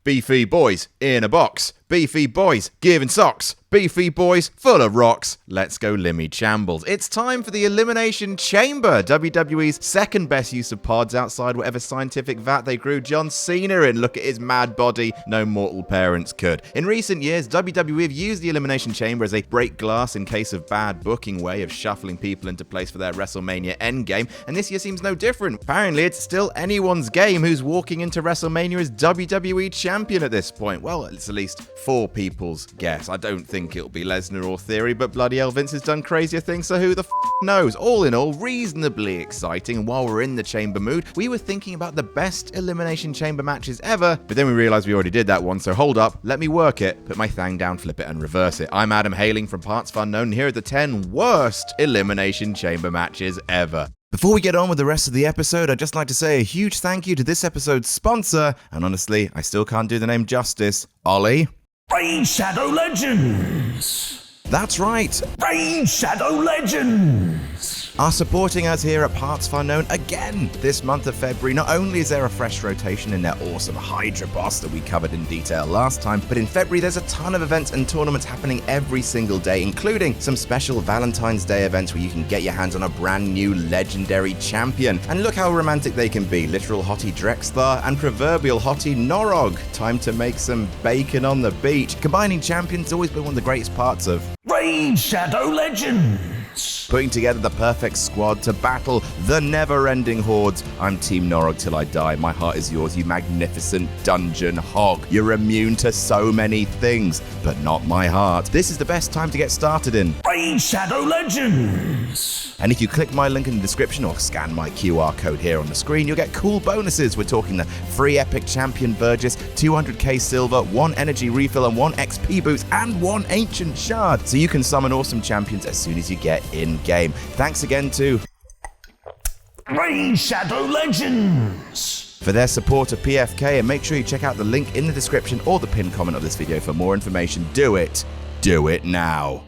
Beefy boys in a box. Beefy boys giving socks. Beefy boys full of rocks. Let's go Limmy Chambles. It's time for the Elimination Chamber, WWE's second best use of pods outside whatever scientific vat they grew John Cena in. Look at his mad body, no mortal parents could. In recent years, WWE have used the Elimination Chamber as a break glass in case of bad booking way of shuffling people into place for their WrestleMania endgame, and this year seems no different. Apparently, it's still anyone's game who's walking into WrestleMania as WWE Champion at this point. Well, it's at least 4 people's guess. I don't think it'll be Lesnar or Theory, but bloody hell, Vince has done crazier things, so who the knows? All in all, reasonably exciting, and while we're in the chamber mood, we were thinking about the best Elimination Chamber matches ever, but then we realized we already did that one, so hold up, let me work it, put my thang down, flip it, and reverse it. I'm Adam hailing from partsFUNknown, and here are the 10 worst Elimination Chamber matches ever. Before we get on with the rest of the episode, I'd just like to say a huge thank you to this episode's sponsor, and honestly, I still can't do the name justice, Ollie. Raid Shadow Legends! That's right! Raid Shadow Legends! Are supporting us here at partsFUNknown again this month of February. Not only is there a fresh rotation in their awesome Hydra boss that we covered in detail last time, but in February there's a ton of events and tournaments happening every single day, including some special Valentine's Day events where you can get your hands on a brand new legendary champion. And look how romantic they can be. Literal hottie Drexthar and proverbial hottie Norog. Time to make some bacon on the beach. Combining champions has always been one of the greatest parts of Raid Shadow Legends! Putting together the perfect squad to battle the never-ending hordes. I'm Team Norog till I die. My heart is yours, you magnificent dungeon hog. You're immune to so many things, but not my heart. This is the best time to get started in Raid Shadow Legends! And if you click my link in the description or scan my QR code here on the screen, you'll get cool bonuses. We're talking the free Epic Champion Burgess, 200k silver, 1 energy refill and 1 XP boost, and 1 ancient shard. So you can summon awesome champions as soon as you get in-game. Thanks again to Raid Shadow Legends! for their support of PFK, and make sure you check out the link in the description or the pinned comment of this video for more information. Do it now.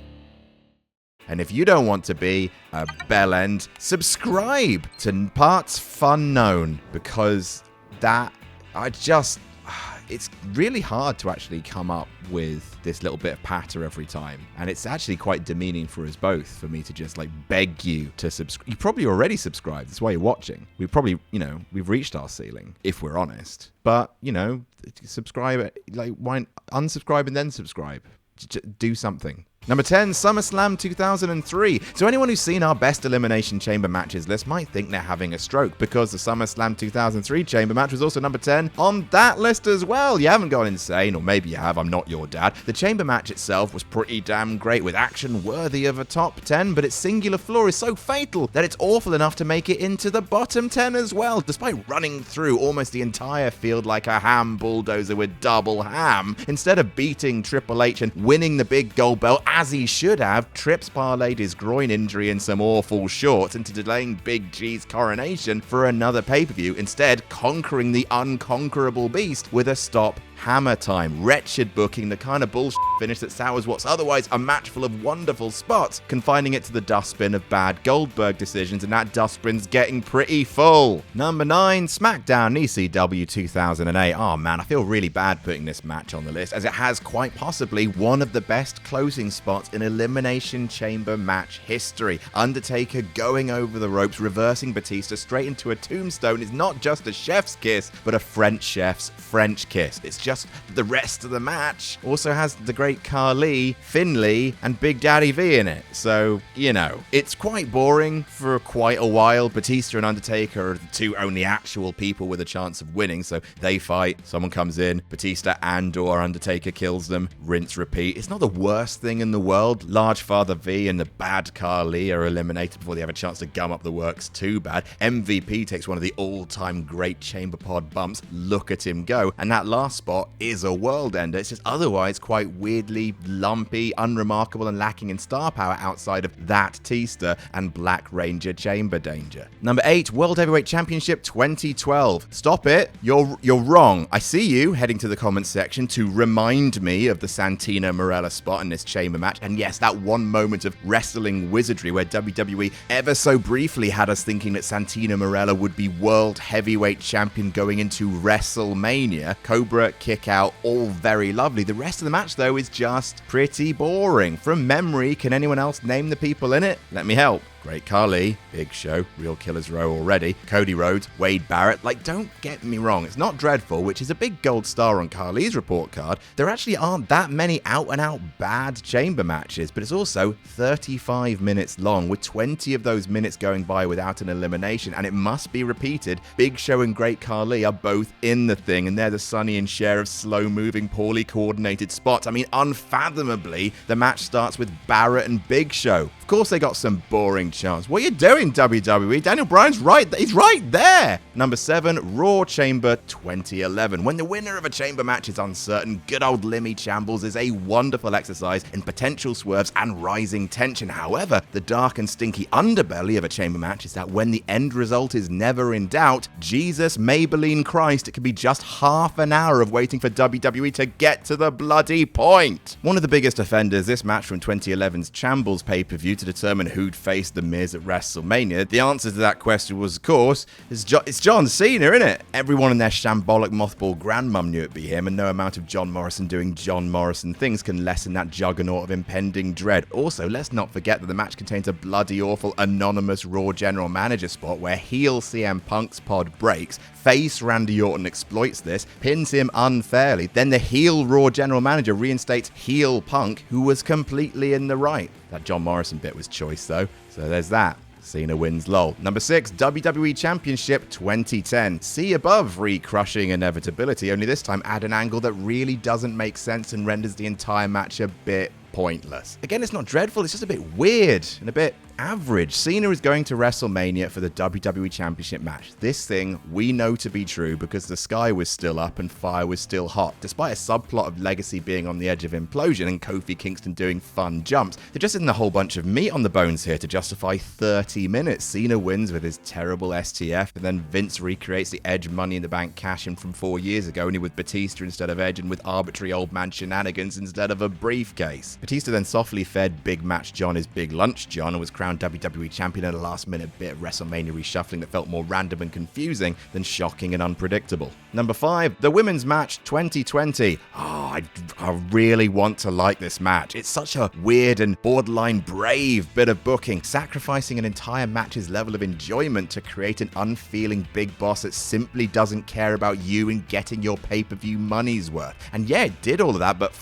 And if you don't want to be a bellend, subscribe to partsFUNknown, because it's really hard to actually come up with this little bit of patter every time. And it's actually quite demeaning for us both, for me to just beg you to subscribe. You probably already subscribed. That's why you're watching. We probably, we've reached our ceiling, if we're honest. But, subscribe, why unsubscribe and then subscribe? Do something. Number 10, SummerSlam 2003. So anyone who's seen our best Elimination Chamber matches list might think they're having a stroke, because the SummerSlam 2003 Chamber match was also number 10 on that list as well. You haven't gone insane, or maybe you have, I'm not your dad. The Chamber match itself was pretty damn great, with action worthy of a top 10, but its singular flaw is so fatal that it's awful enough to make it into the bottom 10 as well. Despite running through almost the entire field like a ham bulldozer with double ham, instead of beating Triple H and winning the big gold belt as he should have, Trips parlayed his groin injury in some awful shorts into delaying Big G's coronation for another pay-per-view, instead conquering the unconquerable beast with a stop hammer time. Wretched booking, the kind of bullshit finish that sours what's otherwise a match full of wonderful spots, confining it to the dustbin of bad Goldberg decisions, and that dustbin's getting pretty full. Number 9, SmackDown ECW 2008. Oh man, I feel really bad putting this match on the list, as it has quite possibly one of the best closing spots in Elimination Chamber match history. Undertaker going over the ropes, reversing Batista straight into a tombstone is not just a chef's kiss, but a French chef's French kiss. It's just the rest of the match also has the great Carly, Finlay, and Big Daddy V in it. So, it's quite boring for quite a while. Batista and Undertaker are the two only actual people with a chance of winning, so they fight, someone comes in, Batista and/or Undertaker kills them, rinse, repeat. It's not the worst thing in the world. Large Father V and the bad Carly are eliminated before they have a chance to gum up the works too bad. MVP takes one of the all-time great chamber pod bumps. Look at him go. And that last spot is a world ender. It's just otherwise quite weirdly lumpy, unremarkable, and lacking in star power outside of that Tista and Black Ranger Chamber Danger. Number 8, World Heavyweight Championship 2012. Stop it. You're wrong. I see you heading to the comments section to remind me of the Santina Marella spot in this chamber match. And yes, that one moment of wrestling wizardry where WWE ever so briefly had us thinking that Santina Marella would be World Heavyweight Champion going into WrestleMania. Cobra kick out, all very lovely. The rest of the match, though, is just pretty boring. From memory, can anyone else name the people in it? Let me help. Great Khali, Big Show, Real Killers Row already, Cody Rhodes, Wade Barrett. Like, don't get me wrong, it's not dreadful, which is a big gold star on Khali's report card. There actually aren't that many out-and-out bad chamber matches, but it's also 35 minutes long, with 20 of those minutes going by without an elimination, and it must be repeated. Big Show and Great Khali are both in the thing, and they're the Sonny and Cher of slow-moving, poorly coordinated spots. I mean, unfathomably, the match starts with Barrett and Big Show. Of course they got some boring chants. What are you doing, WWE? Daniel Bryan's right. He's right there. Number 7, Raw Chamber 2011. When the winner of a chamber match is uncertain, good old Limmy Shambles is a wonderful exercise in potential swerves and rising tension. However, the dark and stinky underbelly of a chamber match is that when the end result is never in doubt, Jesus, Maybelline Christ, it could be just half an hour of waiting for WWE to get to the bloody point. One of the biggest offenders, this match from 2011's Shambles pay-per-view to determine who'd face The Miz at WrestleMania. The answer to that question was, of course, it's John Cena, innit? Everyone in their shambolic mothball grandmum knew it'd be him, and no amount of John Morrison doing John Morrison things can lessen that juggernaut of impending dread. Also, let's not forget that the match contains a bloody awful anonymous Raw general manager spot where heel CM Punk's pod breaks, face Randy Orton exploits this, pins him unfairly, then the heel Raw general manager reinstates heel Punk, who was completely in the right. That John Morrison bit was choice, though, so there's that. Cena wins, lol. Number 6, WWE Championship 2010. See above re-crushing inevitability, only this time add an angle that really doesn't make sense and renders the entire match a bit pointless. Again, it's not dreadful, it's just a bit weird and a bit average. Cena is going to WrestleMania for the WWE Championship match. This thing we know to be true because the sky was still up and fire was still hot. Despite a subplot of Legacy being on the edge of implosion and Kofi Kingston doing fun jumps, there just isn't a whole bunch of meat on the bones here to justify 30 minutes. Cena wins with his terrible STF, and then Vince recreates the Edge Money in the Bank cash-in from 4 years ago, only with Batista instead of Edge and with arbitrary old man shenanigans instead of a briefcase. Batista then softly fed Big Match John his Big Lunch John and was crowned WWE Champion in a last-minute bit of WrestleMania reshuffling that felt more random and confusing than shocking and unpredictable. Number 5, the Women's Match 2020. I really want to like this match. It's such a weird and borderline brave bit of booking, sacrificing an entire match's level of enjoyment to create an unfeeling big boss that simply doesn't care about you and getting your pay-per-view money's worth. And yeah, it did all of that, but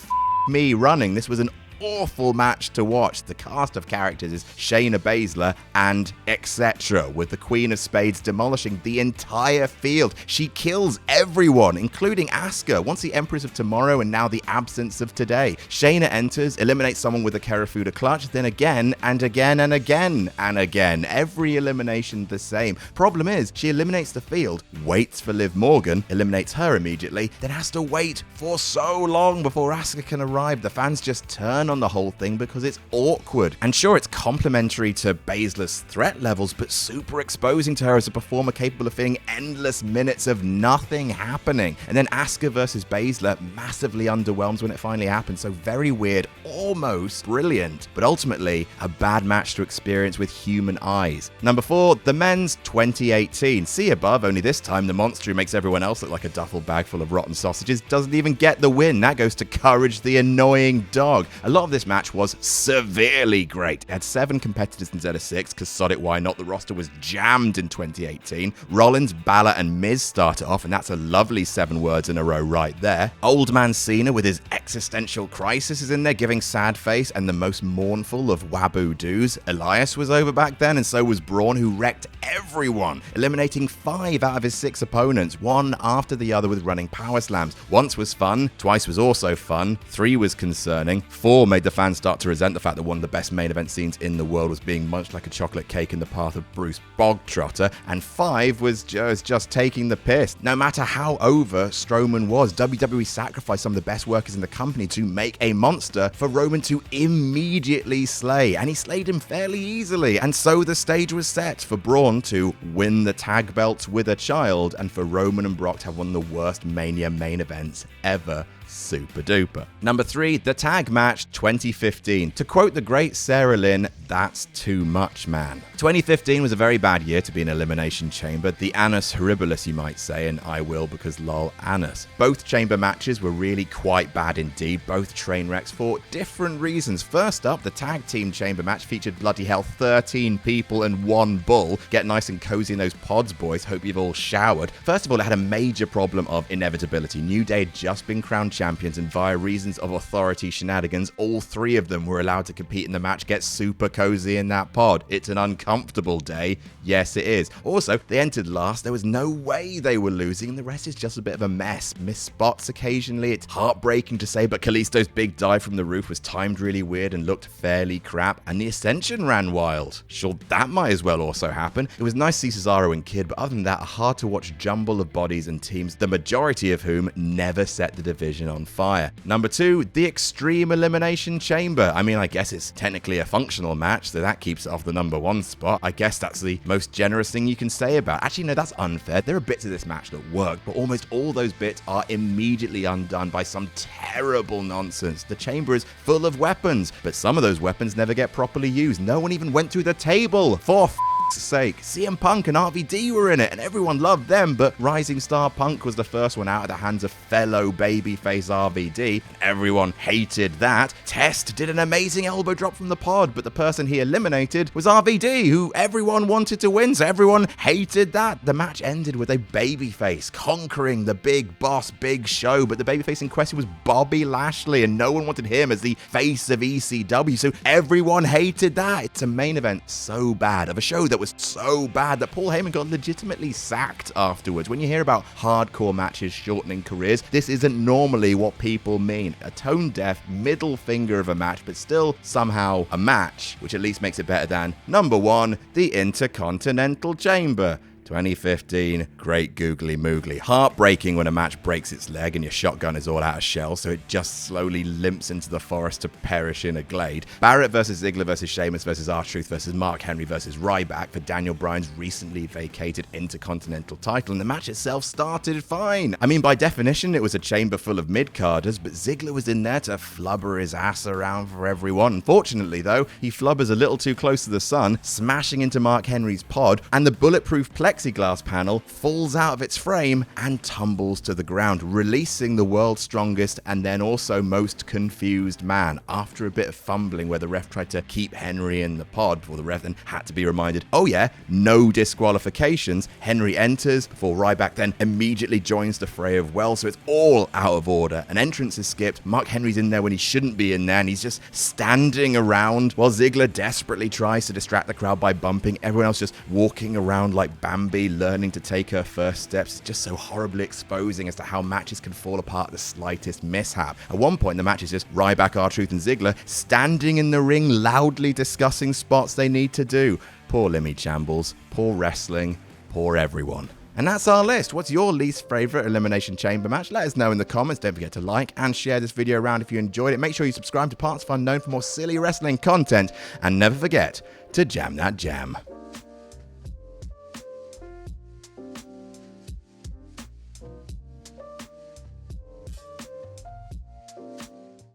me running. This was an awful match to watch. The cast of characters is Shayna Baszler and etc., with the Queen of Spades demolishing the entire field. She kills everyone, including Asuka, once the Empress of Tomorrow and now the Absence of Today. Shayna enters, eliminates someone with a Karafuda clutch, then again and again and again and again. Every elimination the same. Problem is, she eliminates the field, waits for Liv Morgan, eliminates her immediately, then has to wait for so long before Asuka can arrive. The fans just turn on the whole thing because it's awkward. And sure, it's complimentary to Baszler's threat levels, but super exposing to her as a performer capable of feeling endless minutes of nothing happening. And then Asuka versus Baszler massively underwhelms when it finally happens, so very weird, almost brilliant, but ultimately a bad match to experience with human eyes. Number 4, the Men's 2018. See above, only this time the monster who makes everyone else look like a duffel bag full of rotten sausages doesn't even get the win. That goes to Courage the Annoying Dog. A lot of this match was severely great. It had 7 competitors instead of 6, because sod it, why not? The roster was jammed in 2018. Rollins, Balor, and Miz started off, and that's a lovely 7 words in a row right there. Old Man Cena with his existential crisis is in there, giving sad face and the most mournful of waboo doos. Elias was over back then, and so was Braun, who wrecked everyone, eliminating 5 out of his 6 opponents, one after the other with running power slams. Once was fun, twice was also fun, 3 was concerning, 4 made the fans start to resent the fact that one of the best main event scenes in the world was being munched like a chocolate cake in the path of Bruce Bogtrotter, and 5 was just taking the piss. No matter how over Strowman was, WWE sacrificed some of the best workers in the company to make a monster for Roman to immediately slay, and he slayed him fairly easily. And so the stage was set for Braun to win the tag belts with a child, and for Roman and Brock to have one of the worst Mania main events ever. Super duper. Number 3, the tag match 2015. To quote the great Sarah Lynn, that's too much, man. 2015 was a very bad year to be an Elimination Chamber. The annus horribilis, you might say, and I will because lol annus. Both chamber matches were really quite bad indeed, both train wrecks for different reasons. First up, the tag team chamber match featured bloody hell 13 people and 1 bull. Get nice and cozy in those pods, boys. Hope you've all showered. First of all, it had a major problem of inevitability. New Day had just been crowned champions, and via reasons of authority shenanigans, all 3 of them were allowed to compete in the match. Get super cozy in that pod. It's an uncomfortable day. Yes, it is. Also, they entered last. There was no way they were losing, and the rest is just a bit of a mess. Missed spots occasionally. It's heartbreaking to say, but Kalisto's big dive from the roof was timed really weird and looked fairly crap, and the Ascension ran wild. Sure, that might as well also happen. It was nice to see Cesaro and Kid, but other than that, a hard to watch jumble of bodies and teams, the majority of whom never set the division on fire. Number 2, the Extreme Elimination Chamber. I mean, I guess it's technically a functional match, so that keeps it off the number 1 spot. I guess that's the most generous thing you can say about it. Actually, no, that's unfair. There are bits of this match that work, but almost all those bits are immediately undone by some terrible nonsense. The chamber is full of weapons, but some of those weapons never get properly used. No one even went through the table. For sake. CM Punk and RVD were in it, and everyone loved them, but Rising Star Punk was the first one out of the hands of fellow babyface RVD. Everyone hated that. Test did an amazing elbow drop from the pod, but the person he eliminated was RVD, who everyone wanted to win, so everyone hated that. The match ended with a babyface conquering the big boss, Big Show, but the babyface in question was Bobby Lashley, and no one wanted him as the face of ECW, so everyone hated that. It's a main event so bad of a show that was so bad that Paul Heyman got legitimately sacked afterwards. When you hear about hardcore matches shortening careers, this isn't normally what people mean. A tone-deaf middle finger of a match, but still somehow a match, which at least makes it better than number 1, the Intercontinental Chamber. 2015, great googly moogly. Heartbreaking when a match breaks its leg and your shotgun is all out of shell, so it just slowly limps into the forest to perish in a glade. Barrett versus Ziggler versus Sheamus versus R-Truth versus Mark Henry versus Ryback for Daniel Bryan's recently vacated Intercontinental title, and the match itself started fine. I mean, by definition, it was a chamber full of mid-carders, but Ziggler was in there to flubber his ass around for everyone. Unfortunately, though, he flubbers a little too close to the sun, smashing into Mark Henry's pod, and the bulletproof plexiglass panel falls out of its frame and tumbles to the ground, releasing the world's strongest and then also most confused man. After a bit of fumbling where the ref tried to keep Henry in the pod before the ref then had to be reminded, oh yeah, no disqualifications, Henry enters before Ryback then immediately joins the fray of well, so it's all out of order. An entrance is skipped, Mark Henry's in there when he shouldn't be in there, and he's just standing around while Ziggler desperately tries to distract the crowd by bumping, everyone else just walking around like Bambi learning to take her first steps. It's just so horribly exposing as to how matches can fall apart at the slightest mishap. At one point, the match is just Ryback, R-Truth, and Ziggler standing in the ring loudly discussing spots they need to do. Poor Limmy Chambles, poor wrestling, poor everyone. And that's our list. What's your least favourite Elimination Chamber match? Let us know in the comments. Don't forget to like and share this video around if you enjoyed it. Make sure you subscribe to partsFUNknown for more silly wrestling content. And never forget to jam that jam.